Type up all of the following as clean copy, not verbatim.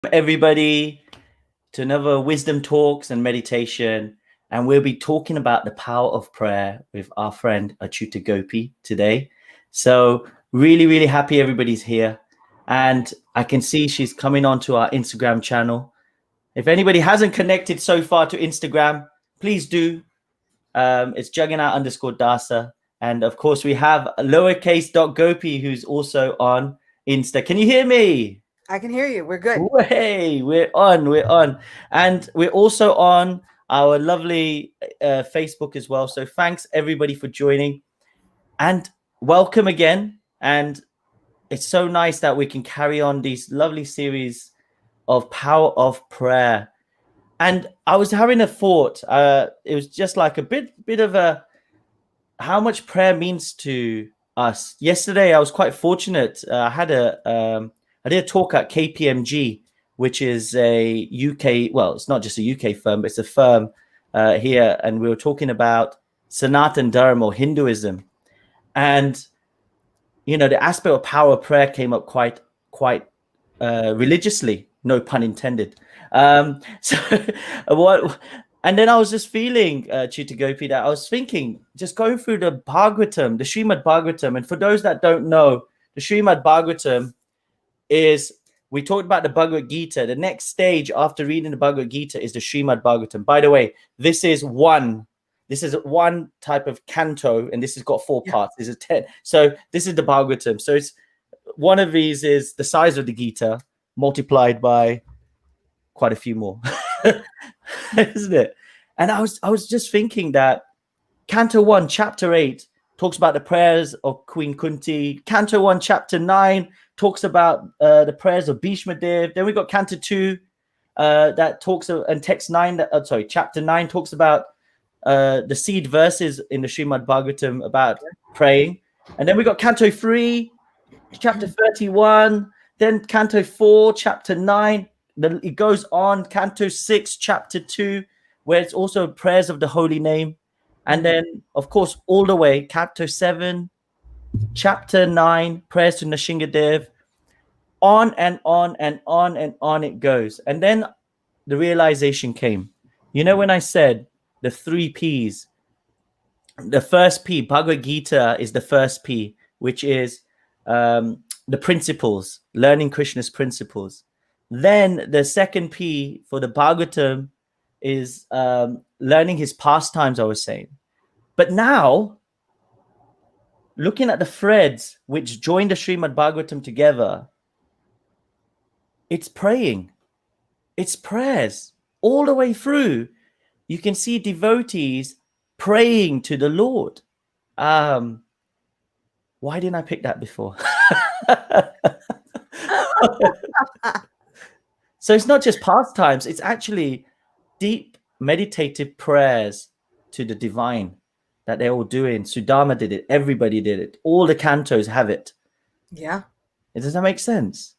everybody to another wisdom talks and meditation, and we'll be talking about the power of prayer with our friend Acyuta Gopi today. So really happy everybody's here, and I can see she's coming onto our Instagram channel. If anybody hasn't connected so far to Instagram, please do. It's Jagannath_Dasa, and of course we have lowercase .gopi who's also on Insta. Can you hear me? I can hear you. We're good. Way, we're on. And we're also on our lovely Facebook as well. So thanks everybody for joining and welcome again. And it's so nice that we can carry on these lovely series of power of prayer. And I was having a thought. It was just like a bit of a how much prayer means to us. Yesterday, I was quite fortunate. I did a talk at KPMG, which is a UK, well, it's not just a UK firm, but it's a firm here. And we were talking about Sanatan Dharma or Hinduism. And, the aspect of power of prayer came up quite religiously, no pun intended. And then I was just feeling, Acyuta Gopi, that I was thinking, just going through the Bhagavatam, the Srimad Bhagavatam. And for those that don't know, the Srimad Bhagavatam is, we talked about the Bhagavad Gita. The next stage after reading the Bhagavad Gita is the Srimad Bhagavatam. By the way, this is one type of canto, and this has got 4 parts. This is 10. So this is the Bhagavatam. So it's one of these is the size of the Gita multiplied by quite a few more, isn't it? And I was just thinking that Canto 1, Chapter 8 talks about the prayers of Queen Kunti. Canto 1, Chapter 9 talks about the prayers of Bhishma Dev. Then we got Canto 2 that talks and text 9. Chapter 9 talks about the seed verses in the Srimad Bhagavatam about praying. And then we got Canto 3, Chapter 31. Then Canto 4, Chapter 9. Then it goes on. Canto 6, Chapter 2, where it's also prayers of the holy name. And then, of course, all the way, Canto 7, Chapter 9, prayers to Nrsingadev. On and on and on and on it goes. And then the realization came. When I said the 3 Ps, the first P, Bhagavad Gita is the first P, which is the principles, learning Krishna's principles. Then the second P for the Bhagavatam is learning his pastimes, I was saying. But now, looking at the threads which join the Srimad Bhagavatam together, it's praying. It's prayers all the way through. You can see devotees praying to the Lord. Why didn't I pick that before? So it's not just pastimes, it's actually deep meditative prayers to the divine that they're all doing. Sudama did it, everybody did it, all the cantos have it. Yeah. Does that make sense?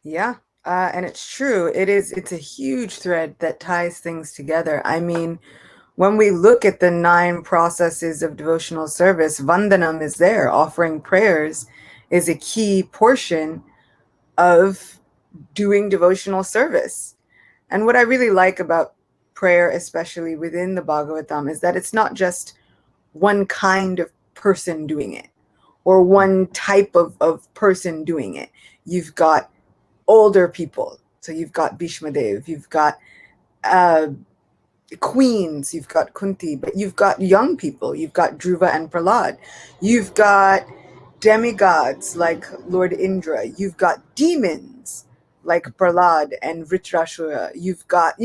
Yeah. And it's true. It's a huge thread that ties things together. I mean, when we look at the 9 processes of devotional service, Vandanam is there. Offering prayers is a key portion of doing devotional service. And what I really like about prayer, especially within the Bhagavatam, is that it's not just one kind of person doing it or one type of person doing it. You've got older people. So you've got Bhishma Dev, you've got queens, you've got Kunti, but you've got young people, you've got Dhruva and Prahlad, you've got demigods like Lord Indra, you've got demons like Prahlad and Vritrashura, you've got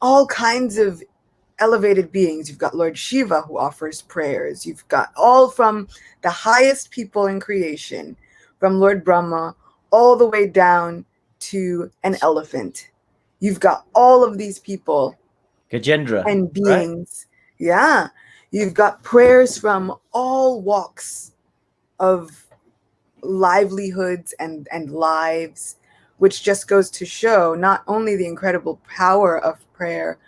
all kinds of elevated beings. You've got Lord Shiva who offers prayers. You've got all from the highest people in creation, from Lord Brahma all the way down to an elephant. You've got all of these people Gajendra and beings. Right? Yeah. You've got prayers from all walks of livelihoods and lives, which just goes to show not only the incredible power of prayer,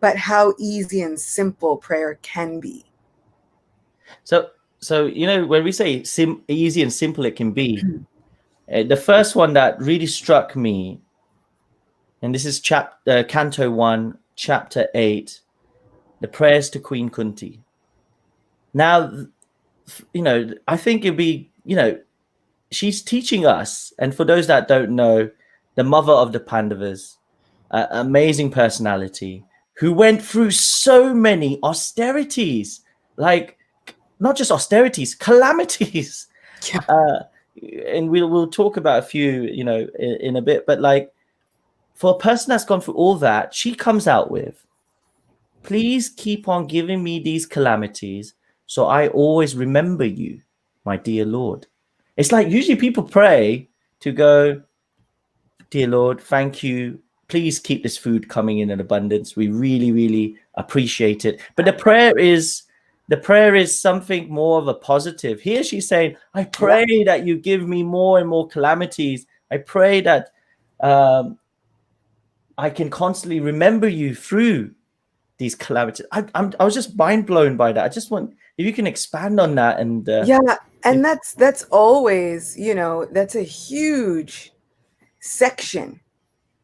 but how easy and simple prayer can be. So when we say easy and simple it can be, The first one that really struck me, and this is Canto 1, Chapter 8, the prayers to Queen Kunti. Now, I think it'd be, she's teaching us, and for those that don't know, the mother of the Pandavas, amazing personality, who went through so many austerities, like not just austerities, calamities. Yeah. And we'll talk about a few, in a bit. But like, for a person that's gone through all that, she comes out with, please keep on giving me these calamities so I always remember you, my dear Lord. It's like usually people pray to go, dear Lord, thank you. Please keep this food coming in abundance. We really, really appreciate it. But the prayer is something more of a positive. Here she's saying, I pray that you give me more and more calamities. I pray that I can constantly remember you through these calamities. I was just mind blown by that. I just want, if you can expand on that. And and that's always, that's a huge section.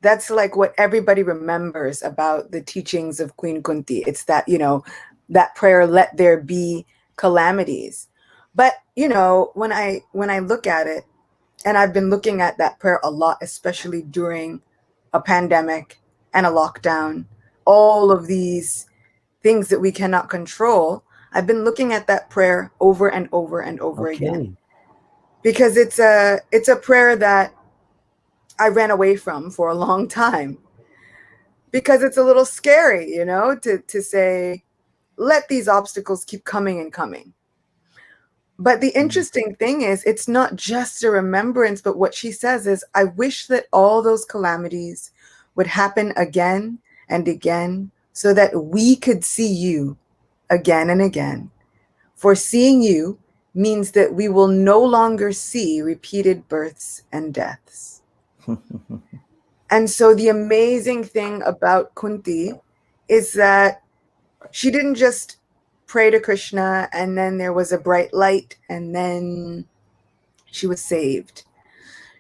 That's like what everybody remembers about the teachings of Queen Kunti. It's that, that prayer, let there be calamities. But, when I look at it, and I've been looking at that prayer a lot, especially during a pandemic and a lockdown, all of these things that we cannot control, I've been looking at that prayer over and over and over again, because it's a prayer that I ran away from for a long time, because it's a little scary, to say, let these obstacles keep coming and coming. But the interesting thing is, it's not just a remembrance, but what she says is, I wish that all those calamities would happen again and again, so that we could see you again and again. For seeing you means that we will no longer see repeated births and deaths. And so the amazing thing about Kunti is that she didn't just pray to Krishna and then there was a bright light and then she was saved.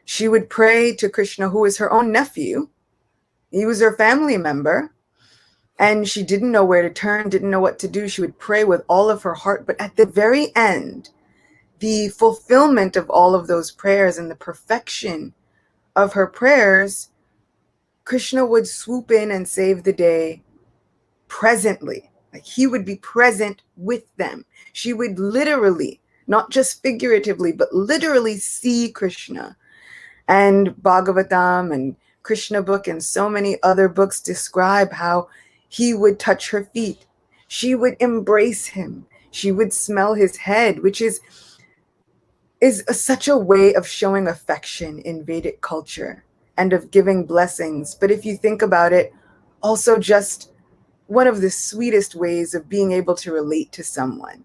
She would pray to Krishna, who was her own nephew. He was her family member. And she didn't know where to turn, didn't know what to do. She would pray with all of her heart. But at the very end, the fulfillment of all of those prayers and the perfection of her prayers, Krishna would swoop in and save the day presently. Like he would be present with them. She would literally, not just figuratively, but literally see Krishna. And Bhagavatam and Krishna book and so many other books describe how he would touch her feet. She would embrace him. She would smell his head, which is such a way of showing affection in Vedic culture and of giving blessings. But if you think about it, also just one of the sweetest ways of being able to relate to someone.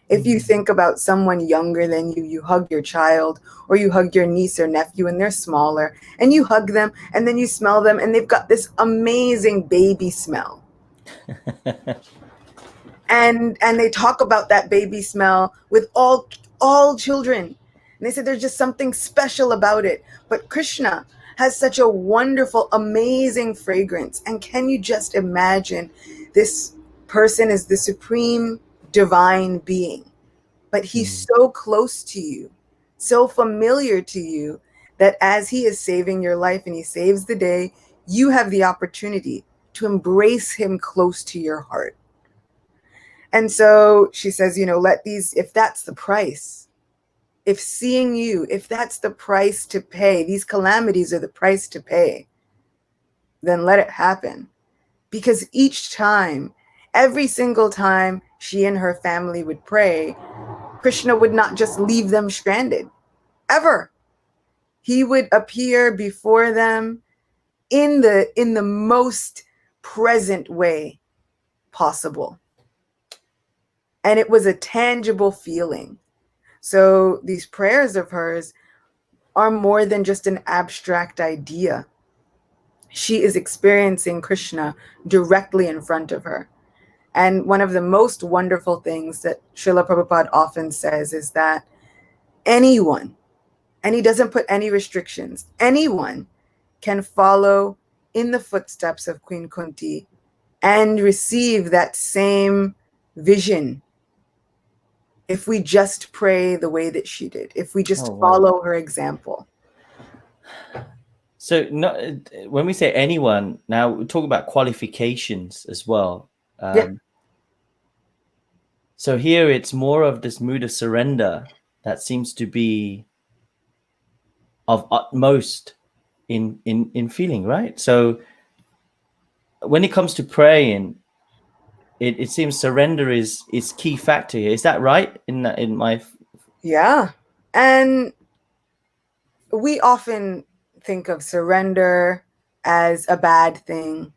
If you think about someone younger than you, you hug your child or you hug your niece or nephew and they're smaller and you hug them and then you smell them and they've got this amazing baby smell. and they talk about that baby smell with all children. And they say there's just something special about it. But Krishna has such a wonderful, amazing fragrance. And can you just imagine, this person is the supreme divine being, but he's so close to you, so familiar to you, that as he is saving your life and he saves the day, you have the opportunity to embrace him close to your heart. And so she says, let these, if that's the price, if seeing you, if that's the price to pay, these calamities are the price to pay, then let it happen. Because each time, every single time she and her family would pray, Krishna would not just leave them stranded, ever. He would appear before them in the most present way possible. And it was a tangible feeling. So these prayers of hers are more than just an abstract idea. She is experiencing Krishna directly in front of her. And one of the most wonderful things that Srila Prabhupada often says is that anyone And he doesn't put any restrictions. Anyone can follow in the footsteps of Queen Kunti and receive that same vision if we just pray the way that she did, if we just Oh, wow. follow her example. So when we say anyone, now we talk about qualifications as well. Yeah. So here it's more of this mood of surrender that seems to be of utmost in feeling, right? So when it comes to praying, it seems surrender is key factor here. Is that right? In my Yeah. And we often think of surrender as a bad thing.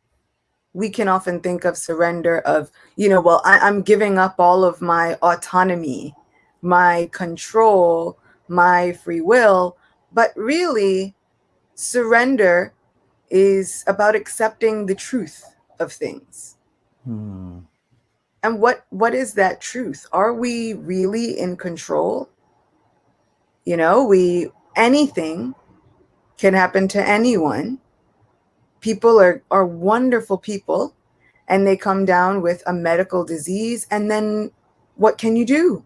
We can often think of surrender of, well, I'm giving up all of my autonomy, my control, my free will. But really, surrender is about accepting the truth of things. And what is that truth? Are we really in control? Anything can happen to anyone. People are wonderful people, and they come down with a medical disease, and then what can you do?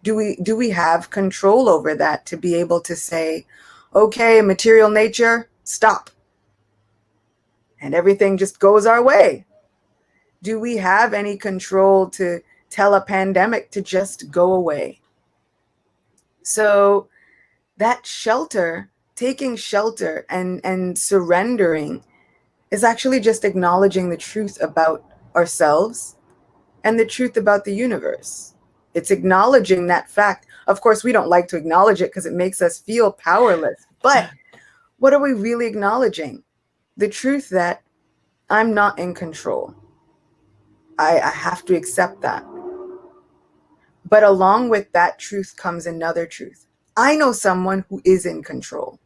Do we have control over that to be able to say, okay, material nature, stop, and everything just goes our way? Do we have any control to tell a pandemic to just go away? So that shelter, taking shelter and surrendering, is actually just acknowledging the truth about ourselves and the truth about the universe. It's acknowledging that fact. Of course, we don't like to acknowledge it because it makes us feel powerless. But what are we really acknowledging? The truth that I'm not in control. I have to accept that. But along with that truth comes another truth. I know someone who is in control.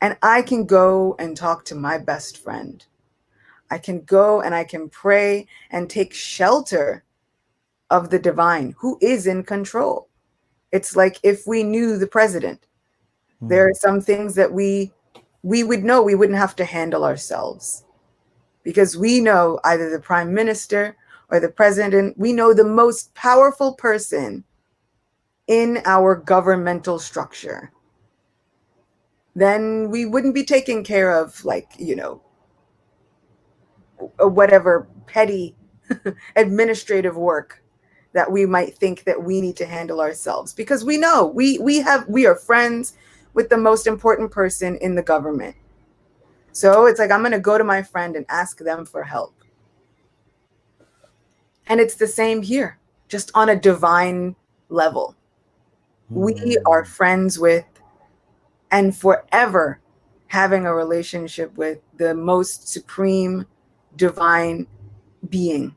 And I can go and talk to my best friend. I can go and I can pray and take shelter of the divine who is in control. It's like if we knew the president, there are some things that we would know we wouldn't have to handle ourselves, because we know either the prime minister or the president, we know the most powerful person in our governmental structure. Then we wouldn't be taking care of, whatever petty administrative work that we might think that we need to handle ourselves, because we know we are friends with the most important person in the government. So it's like, I'm going to go to my friend and ask them for help. And it's the same here, just on a divine level. We are friends with and forever having a relationship with the most supreme divine being.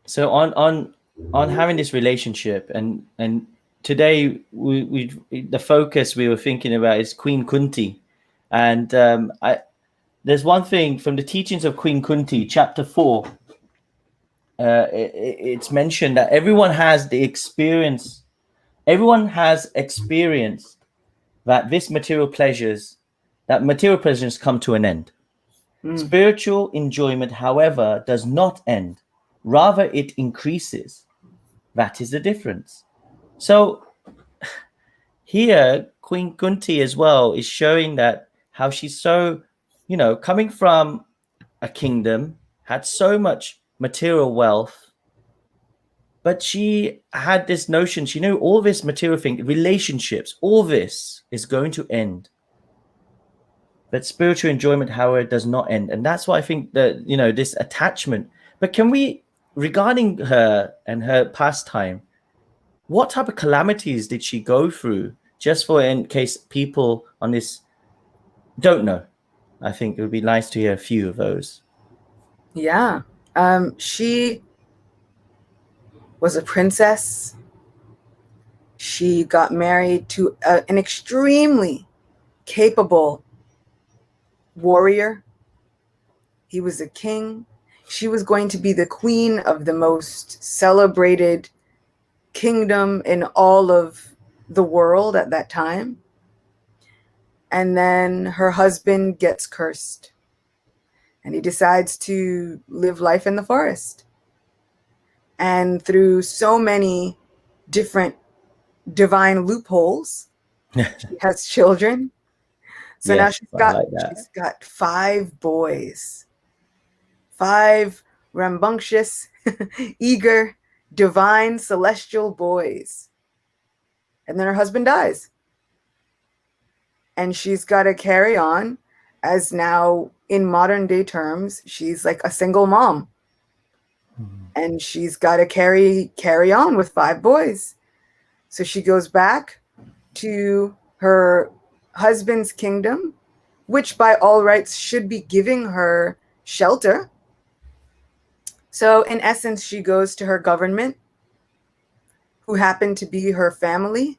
So on having this relationship, and today we the focus we were thinking about is Queen Kunti, and there's one thing from the teachings of Queen Kunti, chapter 4. It's mentioned that everyone has experienced that material pleasures come to an end. Spiritual enjoyment, however, does not end. Rather, it increases. That is the difference. So here, Queen Kunti as well is showing that how she's so, coming from a kingdom, had so much material wealth, but she had this notion, she knew all this material thing, relationships, all this is going to end. But spiritual enjoyment, however, does not end. And that's why I think that, this attachment. But can we, regarding her and her pastime, what type of calamities did she go through? Just for in case people on this don't know, I think it would be nice to hear a few of those. Yeah. She was a princess. She got married to an extremely capable warrior. He was a king. She was going to be the queen of the most celebrated kingdom in all of the world at that time. And then her husband gets cursed. And he decides to live life in the forest. And through so many different divine loopholes, she has children. So now Yes, I like that. she's got 5 boys. 5 rambunctious, eager, divine, celestial boys. And then her husband dies. And she's got to carry on as now, in modern day terms, she's like a single mom. And she's got to carry on with 5 boys. So she goes back to her husband's kingdom, which by all rights should be giving her shelter. So in essence, she goes to her government, who happen to be her family,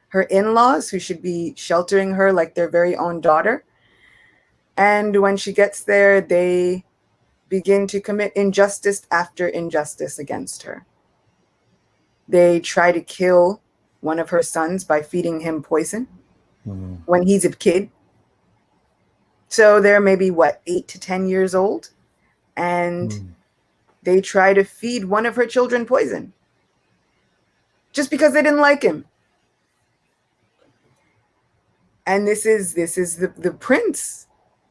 her in-laws, who should be sheltering her like their very own daughter. And when she gets there, they begin to commit injustice after injustice against her. They try to kill one of her sons by feeding him poison when he's a kid. So they're maybe, 8 to 10 years old. And they try to feed one of her children poison just because they didn't like him. And this is the prince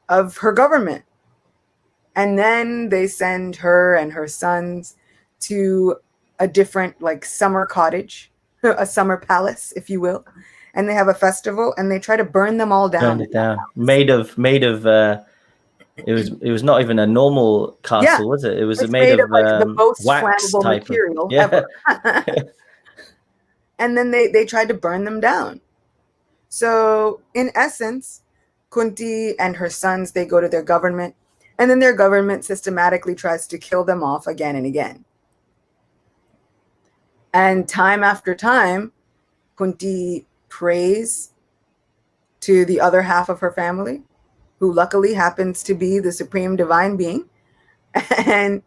of her government. And then they send her and her sons to a different, like, summer cottage, a summer palace, if you will. And they have a festival, and they try to burn them all down. Burn it down. Made of. It was not even a normal castle, was it? It was made of like the most wax flammable type material of, ever. And then they tried to burn them down. So in essence, Kunti and her sons, they go to their government, and then their government systematically tries to kill them off again and again. And time after time, Kunti prays to the other half of her family, who luckily happens to be the supreme divine being. And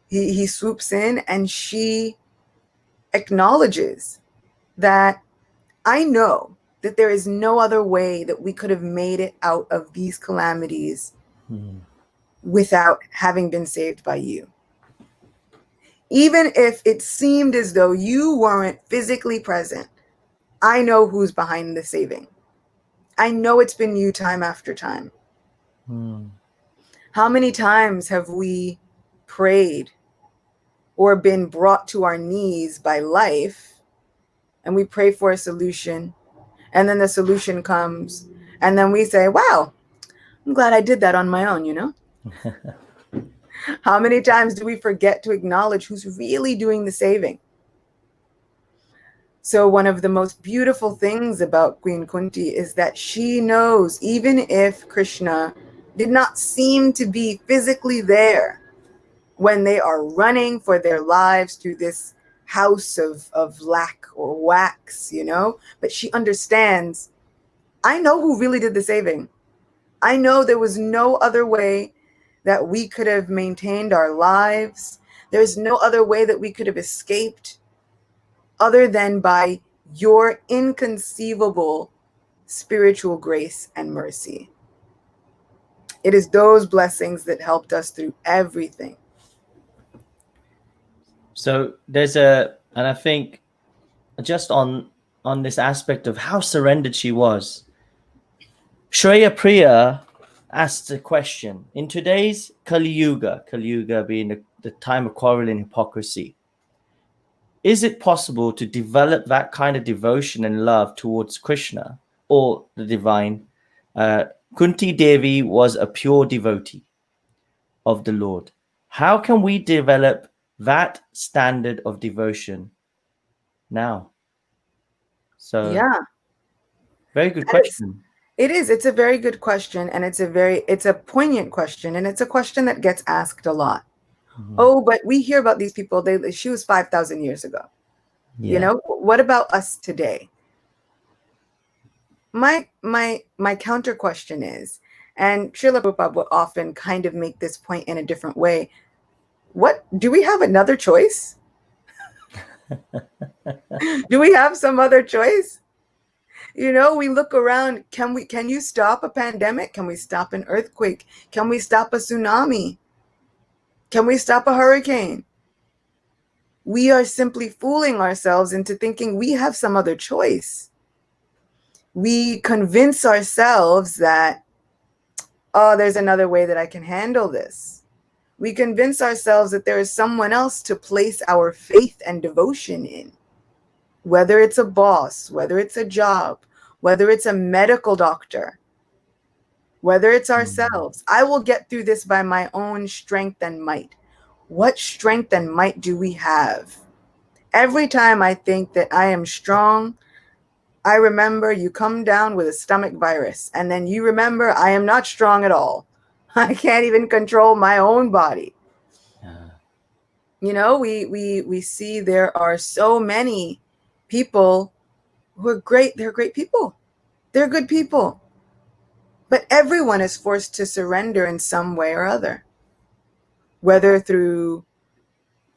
he swoops in, and she acknowledges that I know that there is no other way that we could have made it out of these calamities without having been saved by you. Even if it seemed as though you weren't physically present, I know who's behind the saving. I know it's been you time after time. How many times have we prayed or been brought to our knees by life, and we pray for a solution, and then the solution comes, and then we say, wow, I'm glad I did that on my own, you know? How many times do we forget to acknowledge who's really doing the saving? So one of the most beautiful things about Queen Kunti is that she knows, even if Krishna did not seem to be physically there when they are running for their lives through this house of lac or wax, you know, but she understands, I know who really did the saving. I know there was no other way that we could have maintained our lives. There's no other way that we could have escaped other than by your inconceivable spiritual grace and mercy. It is those blessings that helped us through everything. So and I think just on this aspect of how surrendered she was, Shreya Priya asked a question. In today's Kali Yuga being the time of quarrel and hypocrisy, is it possible to develop that kind of devotion and love towards Krishna or the divine? Kunti Devi was a pure devotee of the Lord. How can we develop that standard of devotion now? So, yeah, very good question. It is. It's a very good question, and it's a poignant question, and it's a question that gets asked a lot. Oh, but we hear about these people. She was 5,000 years ago. Yeah. You know, what about us today? My counter question is, and Srila Prabhupada will often kind of make this point in a different way. What do we have another choice? Do we have some other choice? You know, we look around. Can you stop a pandemic? Can we stop an earthquake? Can we stop a tsunami? Can we stop a hurricane? We are simply fooling ourselves into thinking we have some other choice. We convince ourselves that, oh, there's another way that I can handle this. We convince ourselves that there is someone else to place our faith and devotion in. Whether it's a boss, whether it's a job, whether it's a medical doctor, whether it's ourselves. I will get through this by my own strength and might. What strength and might do we have? Every time I think that I am strong, I remember you come down with a stomach virus, and then you remember I am not strong at all. I can't even control my own body. You know, we see there are so many people who are great. They're great people. They're good people. But everyone is forced to surrender in some way or other, whether through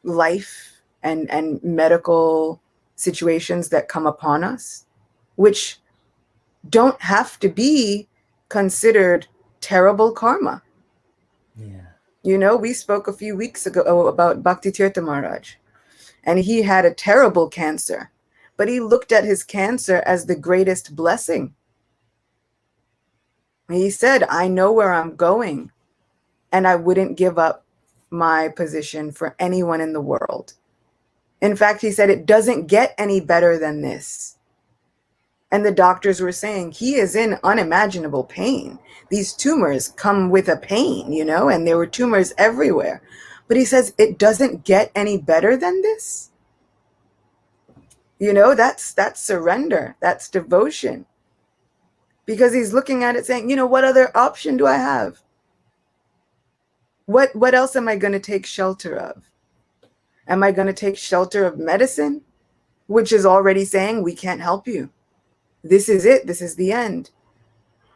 life and medical situations that come upon us, which don't have to be considered terrible karma. Yeah. You know, we spoke a few weeks ago about Bhakti Tirtha Maharaj, and he had a terrible cancer, but he looked at his cancer as the greatest blessing. He said, I know where I'm going, and I wouldn't give up my position for anyone in the world. In fact, he said, it doesn't get any better than this. And the doctors were saying, he is in unimaginable pain. These tumors come with a pain, you know, and there were tumors everywhere. But he says, it doesn't get any better than this. You know, that's surrender. That's devotion. Because he's looking at it saying, you know, what other option do I have? What else am I going to take shelter of? Am I going to take shelter of medicine, which is already saying we can't help you? This is it. This is the end.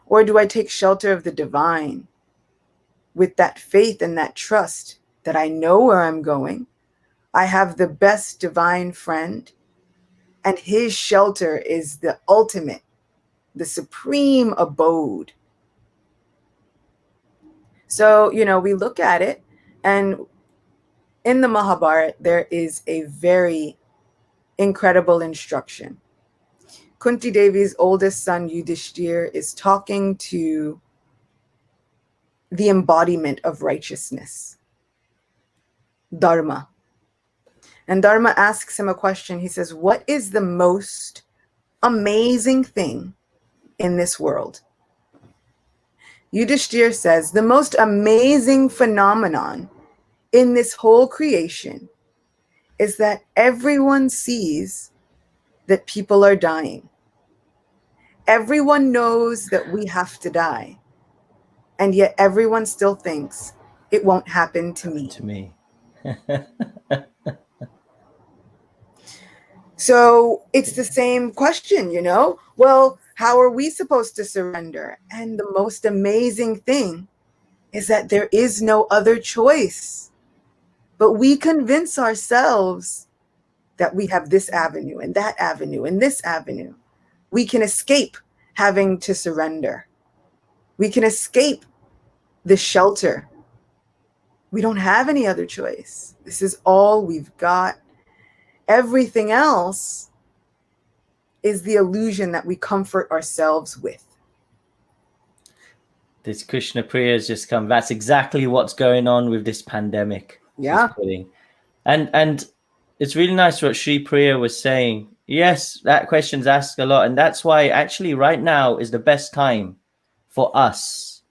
Or do I take shelter of the divine with that faith and that trust that I know where I'm going? I have the best divine friend, and his shelter is the ultimate, the supreme abode. So, you know, we look at it, and in the Mahabharata, there is a very incredible instruction. Kunti Devi's oldest son, Yudhishthir, is talking to the embodiment of righteousness, Dharma. And Dharma asks him a question. He says, what is the most amazing thing in this world? Yudhishthir says, the most amazing phenomenon in this whole creation is that everyone sees that people are dying. Everyone knows that we have to die. And yet everyone still thinks it won't happen to me. To me. So it's the same question, you know? Well, how are we supposed to surrender? And the most amazing thing is that there is no other choice. But we convince ourselves that we have this avenue and that avenue and this avenue. We can escape having to surrender. We can escape the shelter. We don't have any other choice. This is all we've got. Everything else is the illusion that we comfort ourselves with. This Krishna Priya has just come. That's exactly what's going on with this pandemic. Yeah. And it's really nice what Sri Priya was saying. Yes, that question's asked a lot. And that's why actually right now is the best time for us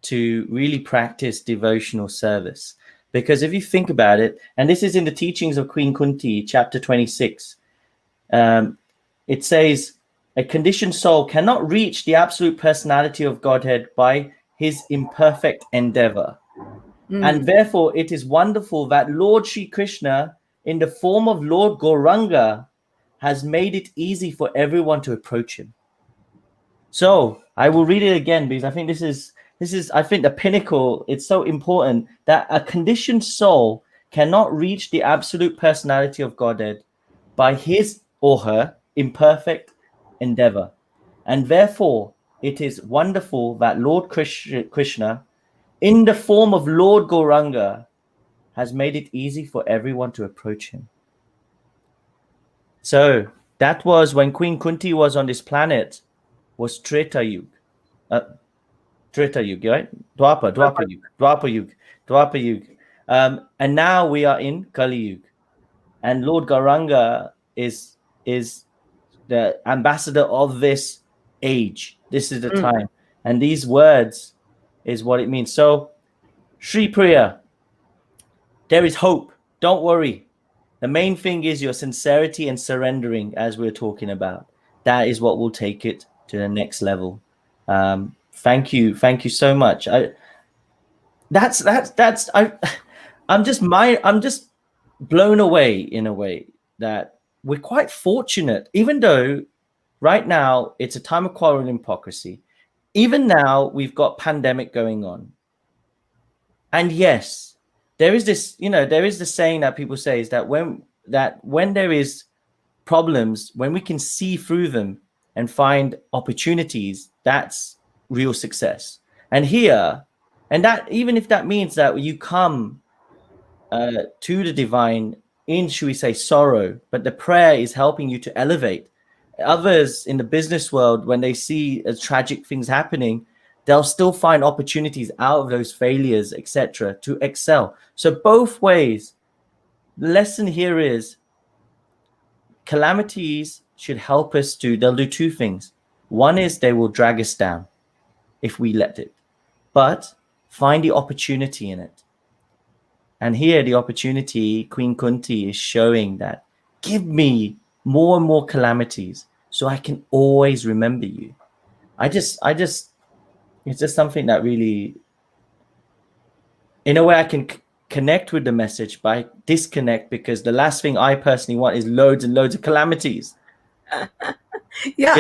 to really practice devotional service. Because if you think about it, and this is in the teachings of Queen Kunti, chapter 26, it says, a conditioned soul cannot reach the absolute personality of Godhead by his imperfect endeavor. And therefore, it is wonderful that Lord Shri Krishna, in the form of Lord Gauranga, has made it easy for everyone to approach him. So I will read it again because I think this is I think the pinnacle. It's so important that a conditioned soul cannot reach the absolute personality of Godhead by his or her imperfect endeavor. And therefore, it is wonderful that Lord Krishna, in the form of Lord Gauranga, has made it easy for everyone to approach him. So that was when Queen Kunti was on this planet, was Treta Yuga. Treta Yuga, right? Dwapar Yuga. And now we are in Kali Yuga. And Lord Gauranga is the ambassador of this age. This is the time. And these words is what it means. So, Sri Priya, there is hope. Don't worry. The main thing is your sincerity and surrendering, as we're talking about. That is what will take it to the next level. Thank you so much. I'm just blown away in a way that we're quite fortunate, even though right now it's a time of quarrel and hypocrisy. Even now we've got pandemic going on, and yes, there is this. There is the saying that people say is that when there is problems, when we can see through them and find opportunities, that's real success. And here, and that even if that means that you come to the divine in, should we say, sorrow, but the prayer is helping you to elevate. Others in the business world, when they see tragic things happening, they'll still find opportunities out of those failures, etc., to excel. So both ways, the lesson here is calamities should help us they'll do two things. One is they will drag us down if we let it, but find the opportunity in it. And here the opportunity, Queen Kunti is showing that give me more and more calamities so I can always remember you. It's just something that really, in a way, I can connect with the message, but I disconnect because the last thing I personally want is loads and loads of calamities. Yeah,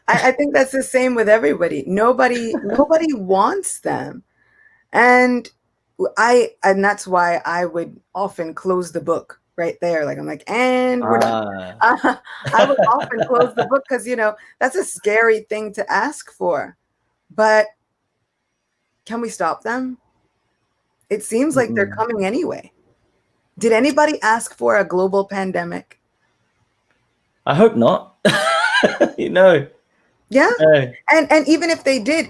I think that's the same with everybody. Nobody wants them, and that's why I would often close the book right there. Like I'm like, and we're done. I would often close the book because that's a scary thing to ask for, but can we stop them? It seems like they're coming anyway. Did anybody ask for a global pandemic? I hope not. Yeah. No. And even if they did,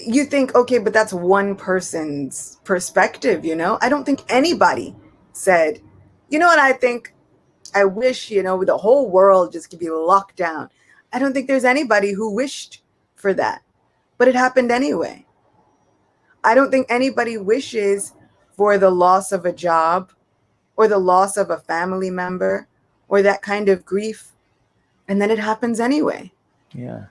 you think, okay, but that's one person's perspective, I don't think anybody said, what I think, I wish, the whole world just could be locked down. I don't think there's anybody who wished for that, but it happened anyway. I don't think anybody wishes for the loss of a job or the loss of a family member or that kind of grief. And then it happens anyway. Yeah.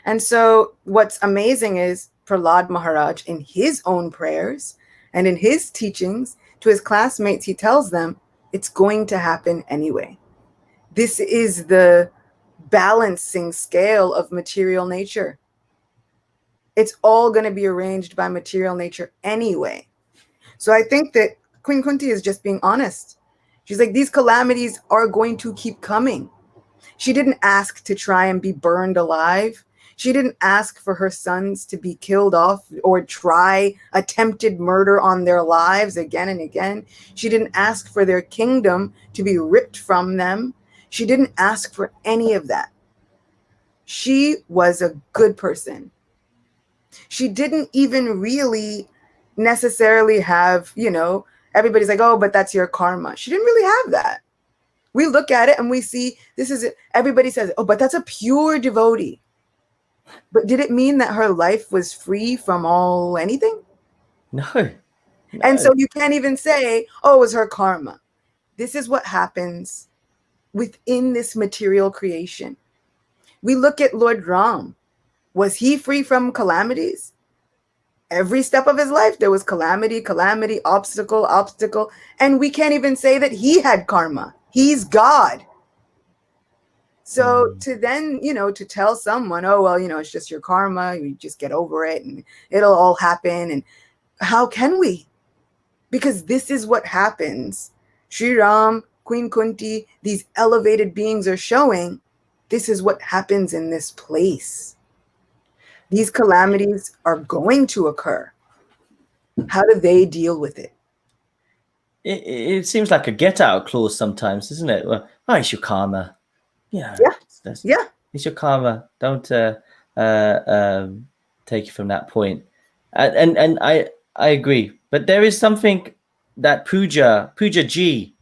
And so what's amazing is Prahlad Maharaj, in his own prayers and in his teachings to his classmates, he tells them it's going to happen anyway. This is the balancing scale of material nature. It's all going to be arranged by material nature anyway. So I think that Queen Kunti is just being honest. She's like, these calamities are going to keep coming. She didn't ask to try and be burned alive. She didn't ask for her sons to be killed off or try attempted murder on their lives again and again. She didn't ask for their kingdom to be ripped from them. She didn't ask for any of that. She was a good person. She didn't even really necessarily have, everybody's like, oh, but that's your karma. She didn't really have that. We look at it and we see this is it. Everybody says, oh, but that's a pure devotee. But did it mean that her life was free from all anything? No. And so you can't even say, oh, it was her karma. This is what happens within this material creation. We look at Lord Ram. Was he free from calamities? Every step of his life, there was calamity, obstacle. And we can't even say that he had karma. He's God. So to then, to tell someone, oh, well, it's just your karma. You just get over it and it'll all happen. And how can we? Because this is what happens. Sri Ram Queen Kunti, these elevated beings are showing, this is what happens in this place. These calamities are going to occur. How do they deal with it? It seems like a get out clause sometimes, isn't it? Well, oh, it's your karma. Yeah. Yeah. It's your karma. Don't take it from that point. And I agree. But there is something that Pooja G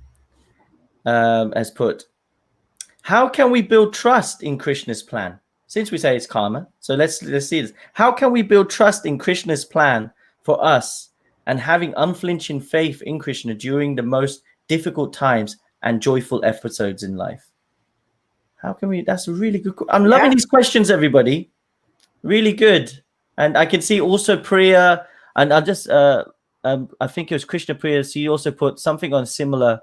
has put. How can we build trust in Krishna's plan? Since we say it's karma, so let's see this. How can we build trust in Krishna's plan for us and having unflinching faith in Krishna during the most difficult times and joyful episodes in life? How can we? That's a really good. I'm loving these questions, everybody. Really good. And I can see also Priya, and I just I think it was Krishna Priya. She also put something on similar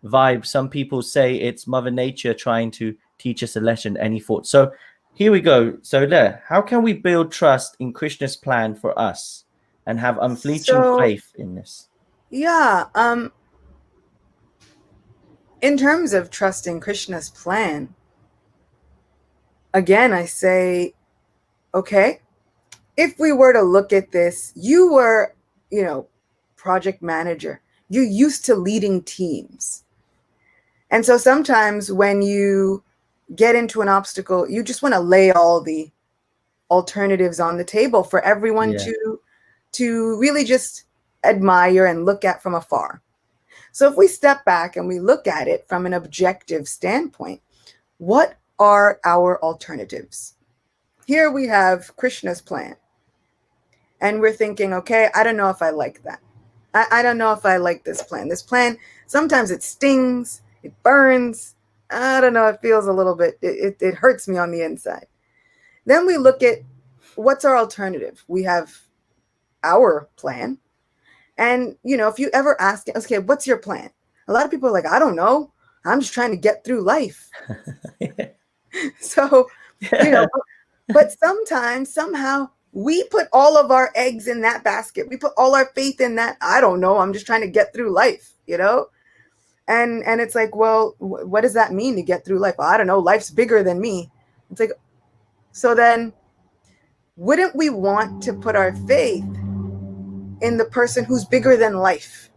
vibe. Some people say it's Mother Nature trying to teach us a lesson. Any thoughts? So here we go. So there, how can we build trust in Krishna's plan for us and have unflinching faith in this? Yeah. In terms of trusting Krishna's plan, again, I say, okay, if we were to look at this, you were, project manager. You're used to leading teams. And so sometimes when you get into an obstacle, you just want to lay all the alternatives on the table for everyone to really just admire and look at from afar. So if we step back and we look at it from an objective standpoint, what are our alternatives? Here we have Krishna's plan. And we're thinking, okay, I don't know if I like that. I don't know if I like this plan. This plan, sometimes it stings, it burns. I don't know, it feels a little bit, it hurts me on the inside. Then we look at what's our alternative. We have our plan. And, if you ever ask, okay, what's your plan? A lot of people are like, I don't know. I'm just trying to get through life. So, but sometimes, somehow, we put all of our eggs in that basket. We put all our faith in that. I don't know. I'm just trying to get through life, And it's like, well, what does that mean to get through life? I don't know. Life's bigger than me. It's like, so then wouldn't we want to put our faith in the person who's bigger than life?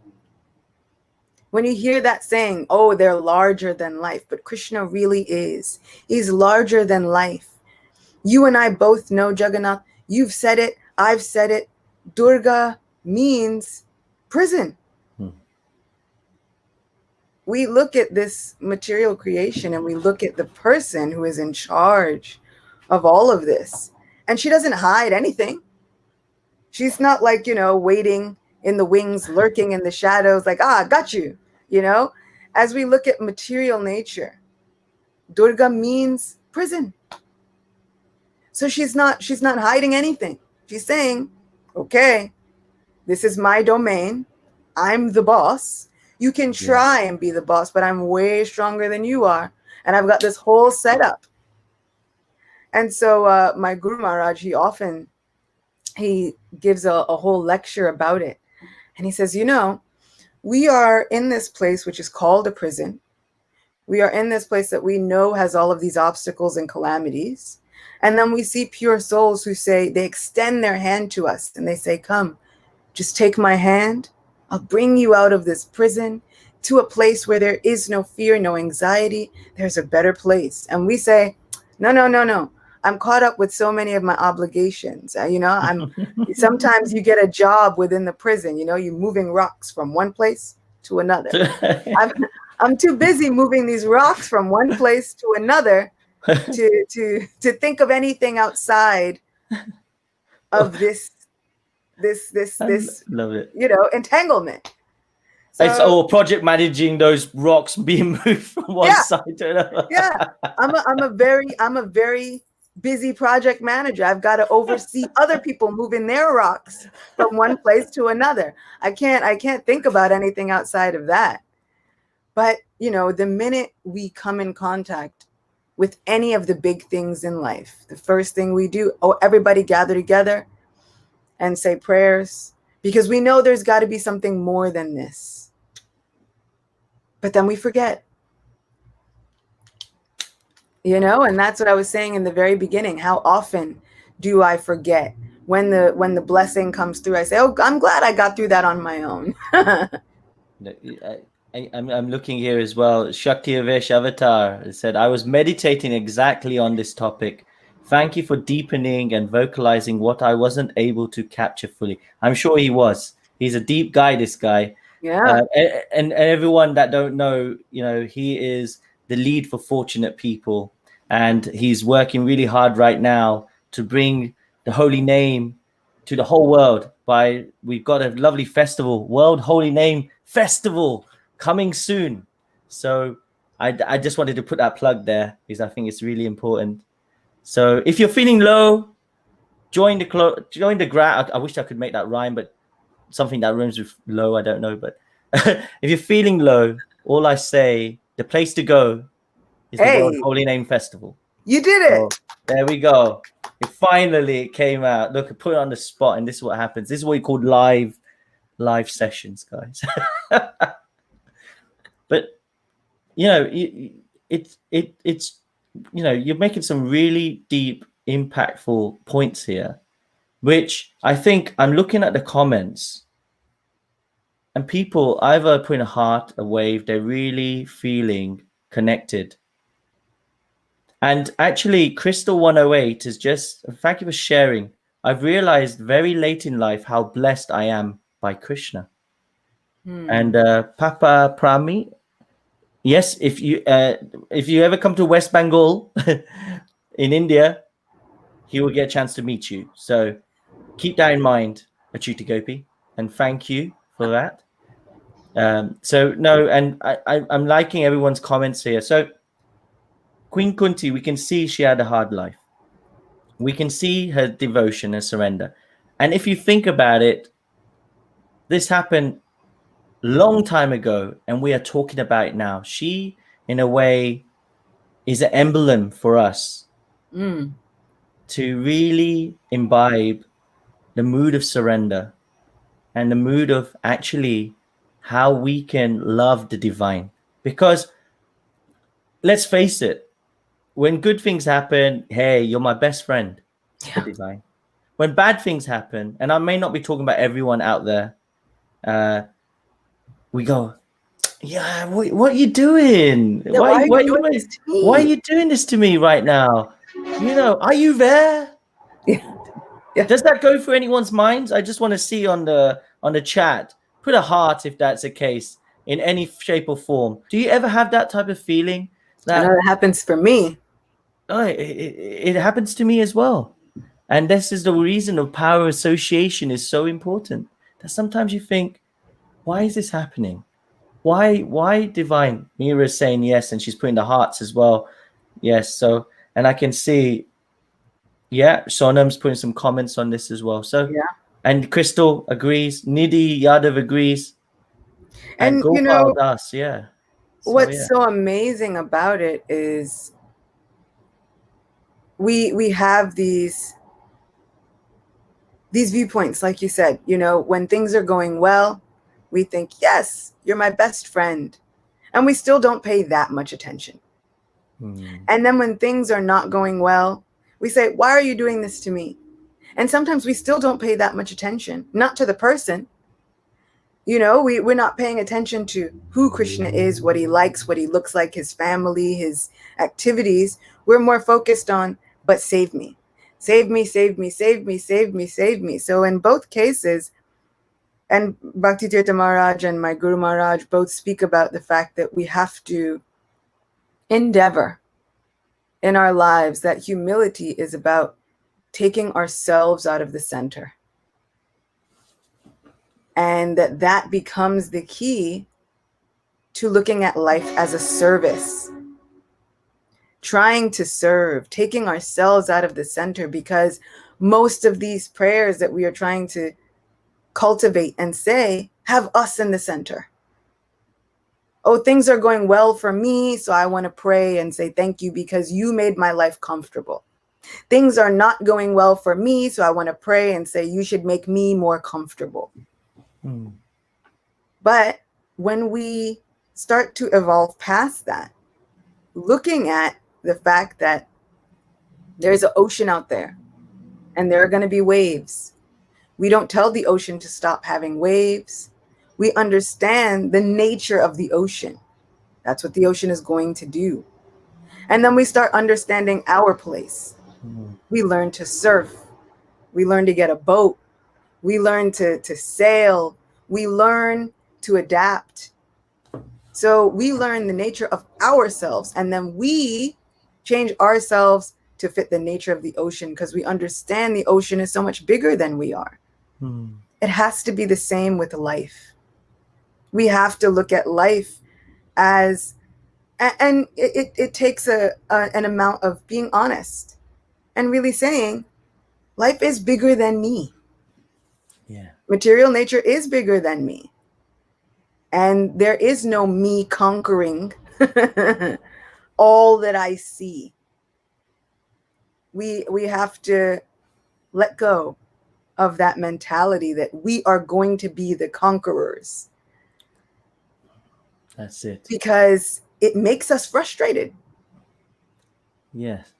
When you hear that saying, oh, they're larger than life, but Krishna really is. He's larger than life. You and I both know, Jagannath, you've said it, I've said it. Durga means prison. We look at this material creation and we look at the person who is in charge of all of this. And she doesn't hide anything. She's not like, waiting in the wings, lurking in the shadows, like, got you, As we look at material nature, Durga means prison. So she's not hiding anything. She's saying, okay, this is my domain. I'm the boss. You can try and be the boss, but I'm way stronger than you are. And I've got this whole setup. And so my Guru Maharaj, he gives a whole lecture about it. And he says, we are in this place which is called a prison. We are in this place that we know has all of these obstacles and calamities. And then we see pure souls who say, they extend their hand to us and they say, come, just take my hand. I'll bring you out of this prison to a place where there is no fear, no anxiety. There's a better place. And we say, no. I'm caught up with so many of my obligations. Sometimes you get a job within the prison, you're moving rocks from one place to another. I'm too busy moving these rocks from one place to another to think of anything outside of this love it. Entanglement. So, it's all project managing those rocks being moved from one side to another. I'm a very busy project manager. I've got to oversee other people moving their rocks from one place to another. I can't think about anything outside of that. But the minute we come in contact with any of the big things in life, the first thing we do, everybody gather together and say prayers, because we know there's got to be something more than this. But then we forget. You know, and that's what I was saying in the very beginning. How often do I forget when the blessing comes through? I say, "Oh, I'm glad I got through that on my own." I'm looking here as well. Shakti Avesh Avatar said, I was meditating exactly on this topic. Thank you for deepening and vocalizing what I wasn't able to capture fully. I'm sure he was. He's a deep guy, this guy. Yeah. And everyone that don't know, you know, he is the lead for Fortunate People. And he's working really hard right now to bring the holy name to the whole world. We've got a lovely festival, World Holy Name Festival, coming soon. So I just wanted to put that plug there because I think it's really important. So if you're feeling low, join the grad. I wish I could make that rhyme, but something that rhymes with low, I don't know. But if you're feeling low, all I say, the place to go is the World Holy Name Festival. You did it. So, there we go. It came out. Look, I put it on the spot, and this is what happens. This is what we call live sessions, guys. But you know, it's you know, you're making some really deep, impactful points here, which I think I'm looking at the comments, and people either putting a heart, a wave, they're really feeling connected. And actually, Crystal 108 is just, thank you for sharing. I've realized very late in life how blessed I am by Krishna. And Papa Prami, yes, if you ever come to West Bengal in India, he will get a chance to meet you. So keep that in mind, Acyuta Gopi, and thank you for that. So no, and I'm liking everyone's comments here. So Queen Kunti, we can see she had a hard life. We can see her devotion and surrender. And if you think about it, this happened long time ago, and we are talking about it now. She, in a way, is an emblem for us to really imbibe the mood of surrender and the mood of actually how we can love the divine. Because let's face it, when good things happen, hey, you're my best friend, the divine. When bad things happen, and I may not be talking about everyone out there, we go, yeah, what are you doing? Yeah, why why are you doing this to me right now? You know, are you there? Yeah. Does that go through anyone's minds? I just want to see on the chat. Put a heart if that's the case in any shape or form. Do you ever have that type of feeling? I know that happens for me. Oh, it happens to me as well. And this is the reason of power association is so important. That sometimes you think, why is this happening? Why divine? Mira is saying yes, and she's putting the hearts as well. Yes, so, and I can see, yeah, Sonam's putting some comments on this as well. So, Yeah. and Crystal agrees, Nidhi Yadav agrees, and And you Gopal know, Das, yeah. So, what's so amazing about it is we have these viewpoints, like you said. You know, when things are going well, we think, yes, you're my best friend, and we still don't pay that much attention. And then when things are not going well, we say, why are you doing this to me? And sometimes we still don't pay that much attention, not to the person. You know, we're not paying attention to who Krishna is, what he likes, what he looks like, his family, his activities. We're more focused on, but save me, save me, save me, save me, save me, save me. So in both cases, and Bhakti Tirtha Maharaj and my Guru Maharaj both speak about the fact that we have to endeavor in our lives, that humility is about taking ourselves out of the center. And that becomes the key to looking at life as a service. Trying to serve, taking ourselves out of the center, because most of these prayers that we are trying to cultivate and say have us in the center. Oh, things are going well for me, so I want to pray and say thank you because you made my life comfortable. Things are not going well for me, so I want to pray and say you should make me more comfortable. But when we start to evolve past that, looking at the fact that there's an ocean out there and there are going to be waves. We don't tell the ocean to stop having waves. We understand the nature of the ocean. That's what the ocean is going to do. And then we start understanding our place. We learn to surf. We learn to get a boat. We learn to sail. We learn to adapt. So we learn the nature of ourselves, and then we change ourselves to fit the nature of the ocean, because we understand the ocean is so much bigger than we are. It has to be the same with life. We have to look at life as, and it takes an amount of being honest and really saying, life is bigger than me. Yeah. Material nature is bigger than me. And there is no me conquering all that I see. We have to let go of that mentality that we are going to be the conquerors. That's it. Because it makes us frustrated. Yes.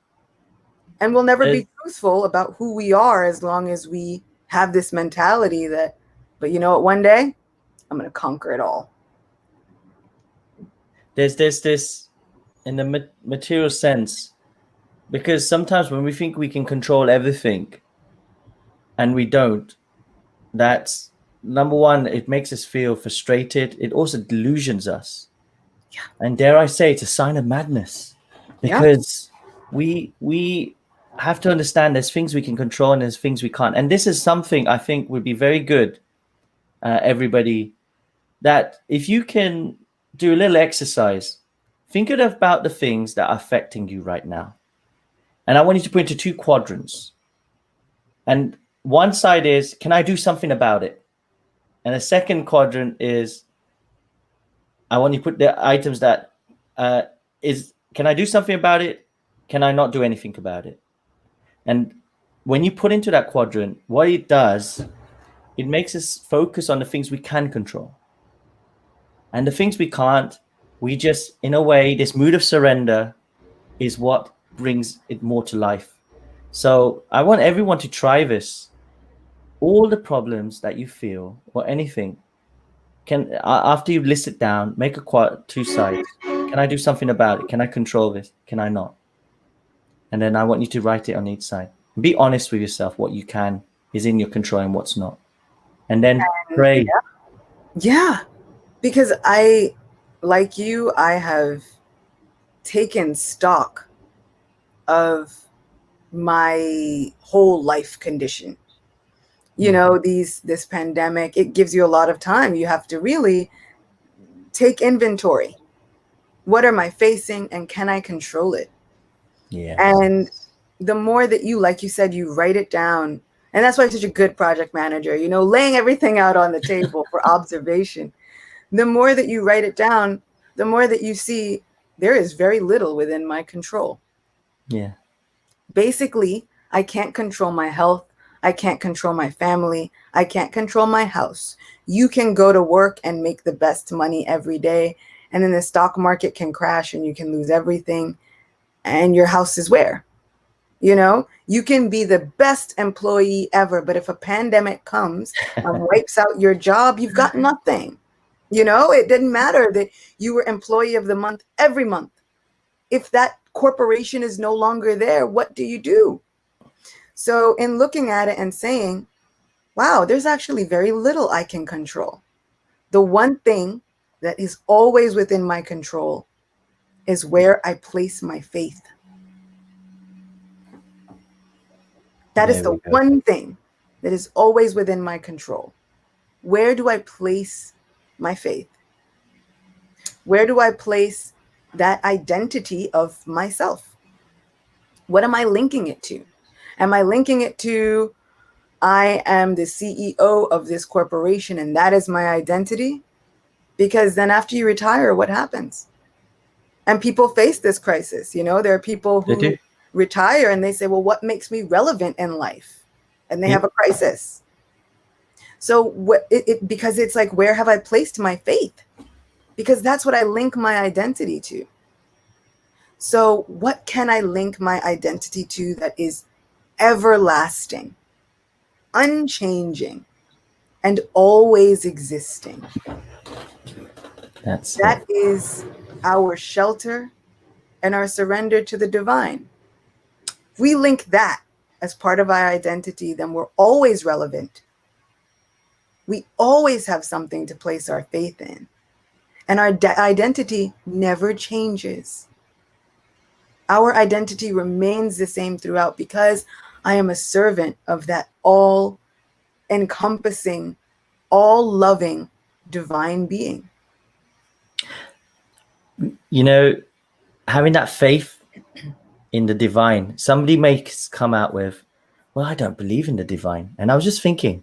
And we'll never be truthful about who we are as long as we have this mentality that, but you know what, one day I'm going to conquer it all. There's this in the material sense, because sometimes when we think we can control everything and we don't, that's number one, it makes us feel frustrated. It also delusions us. Yeah. And dare I say, it's a sign of madness, because we have to understand there's things we can control and there's things we can't. And this is something I think would be very good, everybody, that if you can do a little exercise, think about the things that are affecting you right now. And I want you to put into two quadrants. And one side is, can I do something about it? And the second quadrant is, I want you to put the items that can I do something about it? Can I not do anything about it? And when you put into that quadrant, what it does, it makes us focus on the things we can control. And the things we can't, we just, in a way, this mood of surrender is what brings it more to life. So I want everyone to try this. All the problems that you feel or anything, can after you list it down, make two sides. Can I do something about it? Can I control this? Can I not? And then I want you to write it on each side. Be honest with yourself. What you can is in your control and what's not. And then pray. Yeah. Because I, like you, I have taken stock of my whole life condition. You know, this pandemic, it gives you a lot of time. You have to really take inventory. What am I facing, and can I control it? Yeah. And the more that you, like you said, you write it down, and that's why I'm such a good project manager, you know, laying everything out on the table for observation. The more that you write it down, the more that you see there is very little within my control. Yeah. Basically, I can't control my health. I can't control my family. I can't control my house. You can go to work and make the best money every day, and then the stock market can crash and you can lose everything, and your house is where? You know, you can be the best employee ever, but if a pandemic comes and wipes out your job, you've got nothing. You know, it didn't matter that you were employee of the month every month. If that corporation is no longer there, what do you do? So in looking at it and saying, wow, there's actually very little I can control. The one thing that is always within my control is where I place my faith. That is the one thing that is always within my control. Where do I place my faith? Where do I place that identity of myself? What am I linking it to? Am I linking it to, I am the CEO of this corporation and that is my identity? Because then after you retire, what happens? And people face this crisis. You know, there are people who retire and they say, well, what makes me relevant in life? And they have a crisis. So because it's like, where have I placed my faith? because that's what I link my identity to. So what can I link my identity to that is everlasting, unchanging, and always existing? That is our shelter and our surrender to the divine. If we link that as part of our identity, then we're always relevant. We always have something to place our faith in. And our identity never changes. Our identity remains the same throughout because I am a servant of that all-encompassing, all-loving divine being. You know, having that faith in the divine, somebody may come out with, well, I don't believe in the divine. And I was just thinking,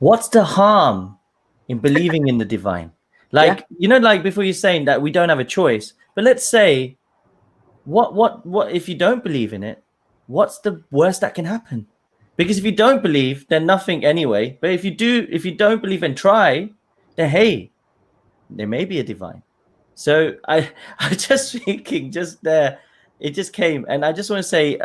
what's the harm in believing in the divine? Like, you know, like before you're saying that we don't have a choice, but let's say, what if you don't believe in it? What's the worst that can happen? Because if you don't believe, then nothing anyway. But if you don't believe and try, then hey, there may be a divine. So I just thinking just there, it just came. And I just want to say,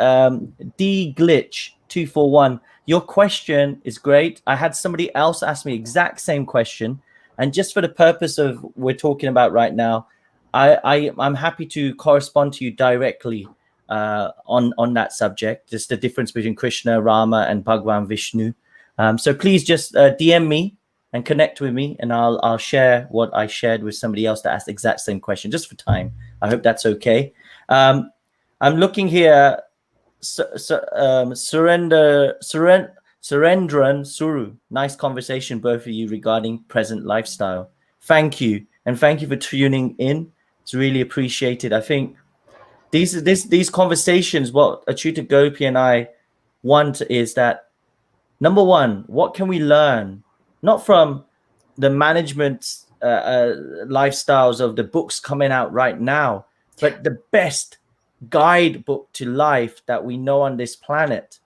D Glitch 241, your question is great. I had somebody else ask me exact same question. And just for the purpose of we're talking about right now, I'm happy to correspond to you directly on that subject, just the difference between Krishna, Rama, and Bhagwan Vishnu. So please just DM me and connect with me, and I'll share what I shared with somebody else that asked the exact same question, just for time. I hope that's okay. I'm looking here. Surendran Suru, nice conversation, both of you, regarding present lifestyle. Thank you, and thank you for tuning in. It's really appreciated. I think these conversations, what Acyuta Gopi and I want is that, number one, what can we learn, not from the management lifestyles of the books coming out right now, but the best guidebook to life that we know on this planet.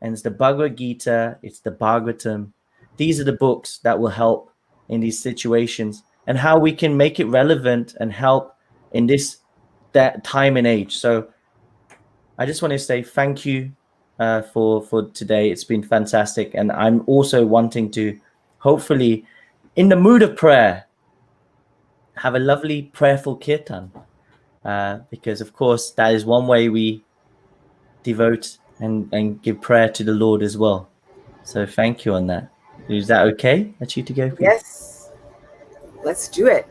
And it's the Bhagavad Gita, it's the Bhagavatam. These are the books that will help in these situations, and how we can make it relevant and help in that time and age. So I just want to say thank you for today. It's been fantastic. And I'm also wanting to, hopefully, in the mood of prayer, have a lovely prayerful kirtan. Because, of course, that is one way we devote and give prayer to the Lord as well. So thank you on that. Is that okay, Acyuta Gopi? Yes. Let's do it.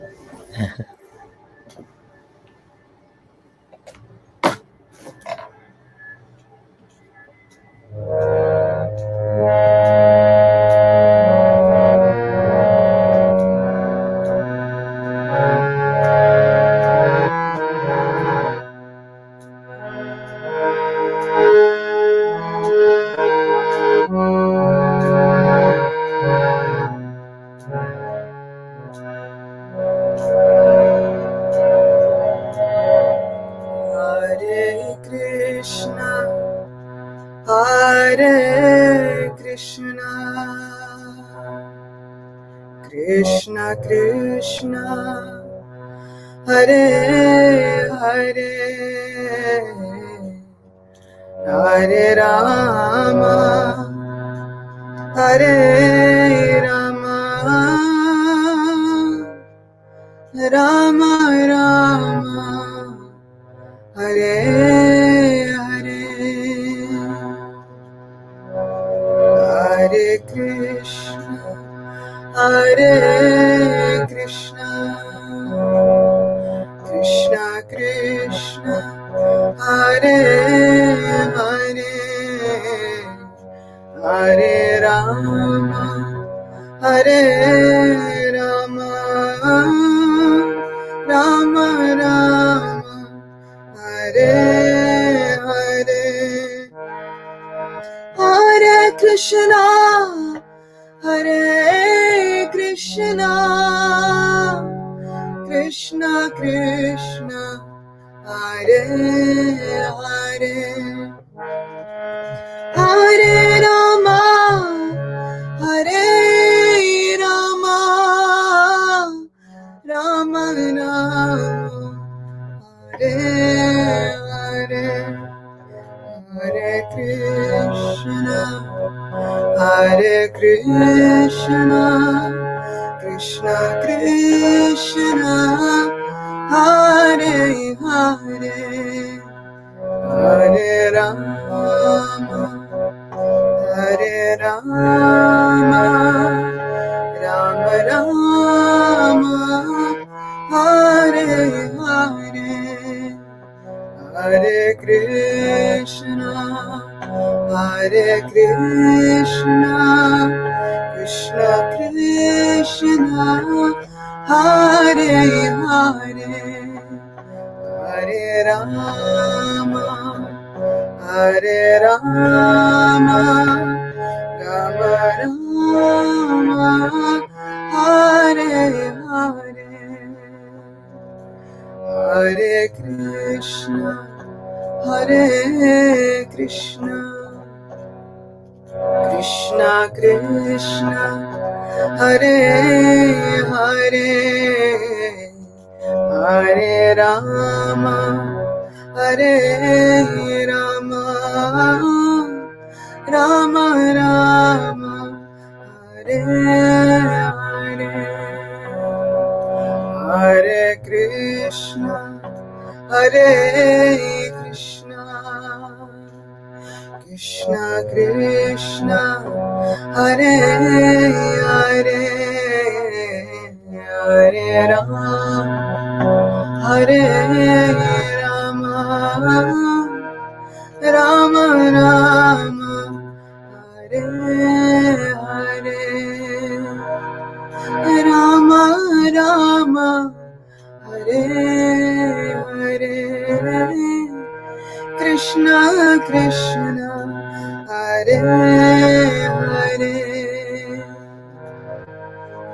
Krishna Krishna, Hare Hare, Hare Rama, Hare Rama, Rama Rama, Hare Hare, Hare Krishna, Hare Krishna, Krishna Krishna, Hare Hare, Hare Rama, Hare Rama, Rama Rama, Hare Hare, Hare Krishna, Hare Krishna, Krishna Krishna, Hare Hare, Hare Rama, Hare Rama, Hare Krishna, Krishna Krishna, Hare Hare, Hare Rama, Hare Rama, Rama Rama, Hare Hare, Hare Krishna, Hare Krishna, Krishna Krishna, Hare Hare, Hare Rama, Hare Rama, Rama Rama, Hare Hare, Hare Krishna, Hare Krishna, Krishna Krishna, Hare Hare, Hare Rama, Hare Rama, Rama Rama, Hare Hare, Hare Krishna, Hare Krishna, Krishna Krishna, Hare Hare, Hare Rama, Hare Rama, Rama Rama, Hare Hare, Rama Rama, Hare Hare, Krishna Krishna, Hare Hare,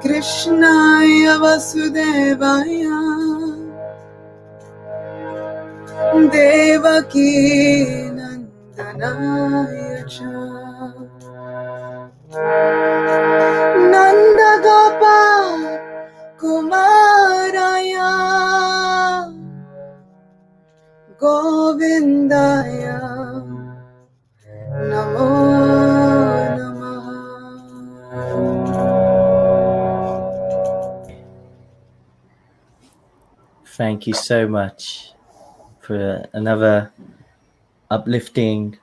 Krishnaya Vasudevaya, Devaki Nandanaya Cha, Nanda Gopal Kumaraya, Govindaya Namo Namaha. Thank you so much for another uplifting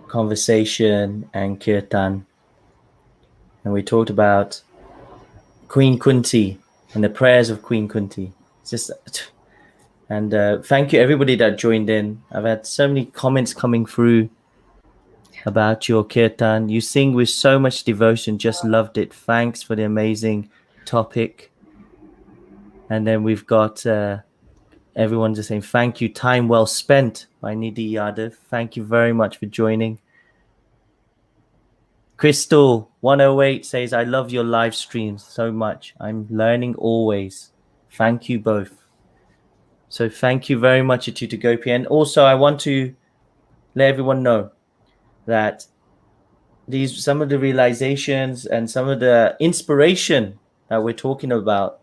conversation and kirtan. And we talked about Queen Kunti and the prayers of Queen Kunti. It's just, and thank you everybody that joined in. I've had so many comments coming through about your kirtan. You sing with so much devotion. Just loved it. Thanks for the amazing topic. And then we've got everyone just saying thank you. Time well spent by Nidhi Yadav. Thank you very much for joining. Crystal 108 says, I love your live streams so much. I'm learning always. Thank you both. So thank you very much, Acyuta Gopi. And also I want to let everyone know that some of the realizations and some of the inspiration that we're talking about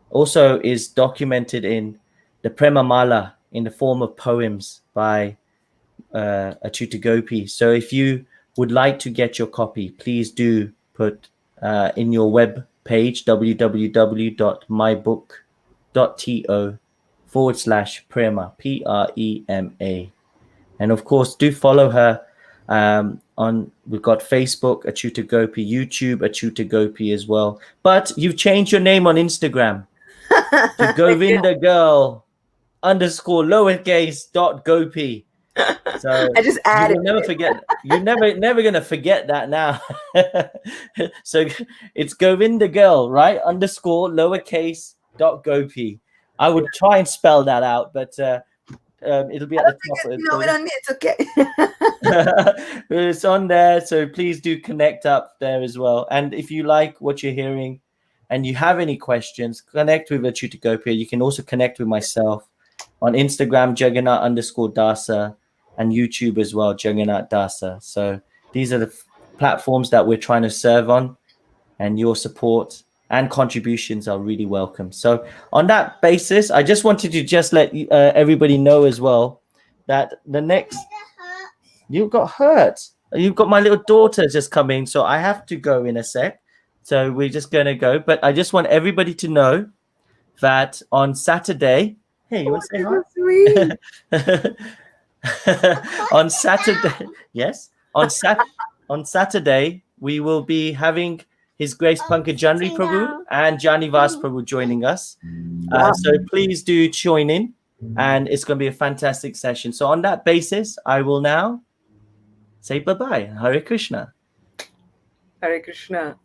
also is documented in the Prema Mala in the form of poems by Acyuta Gopi. So if you would like to get your copy, please do put in your web page www.mybook.to/Prema, Prema. And of course, do follow her on, we've got Facebook, Acyuta Gopi, YouTube, Acyuta Gopi as well. But you've changed your name on Instagram to Govinda Girl _lowercase.gopi. So I just added. You will never forget. You're never gonna forget that now. So it's Govinda Girl, right? _lowercase.gopi. I would try and spell that out, but it'll be at the top. No, it's okay. It's on there, so please do connect up there as well. And if you like what you're hearing and you have any questions, connect with Acyuta Gopi. You can also connect with myself on Instagram, Jagannath_Dasa, and YouTube as well, Jagannath Dasa. So these are the platforms that we're trying to serve on, and your support and contributions are really welcome. So on that basis, I just wanted to just let everybody know as well that the next... You got hurt. You've got my little daughter just coming, so I have to go in a sec. So we're just gonna go. But I just want everybody to know that on Saturday. Hey, you want to say hi? Sweet. On Saturday, yes, on Saturday we will be having His Grace Pankaj Janri Prabhu and Jani Vas Prabhu joining us. Wow. So please do join in, and it's going to be a fantastic session. So on that basis, I will now say bye bye. Hare Krishna. Hare Krishna.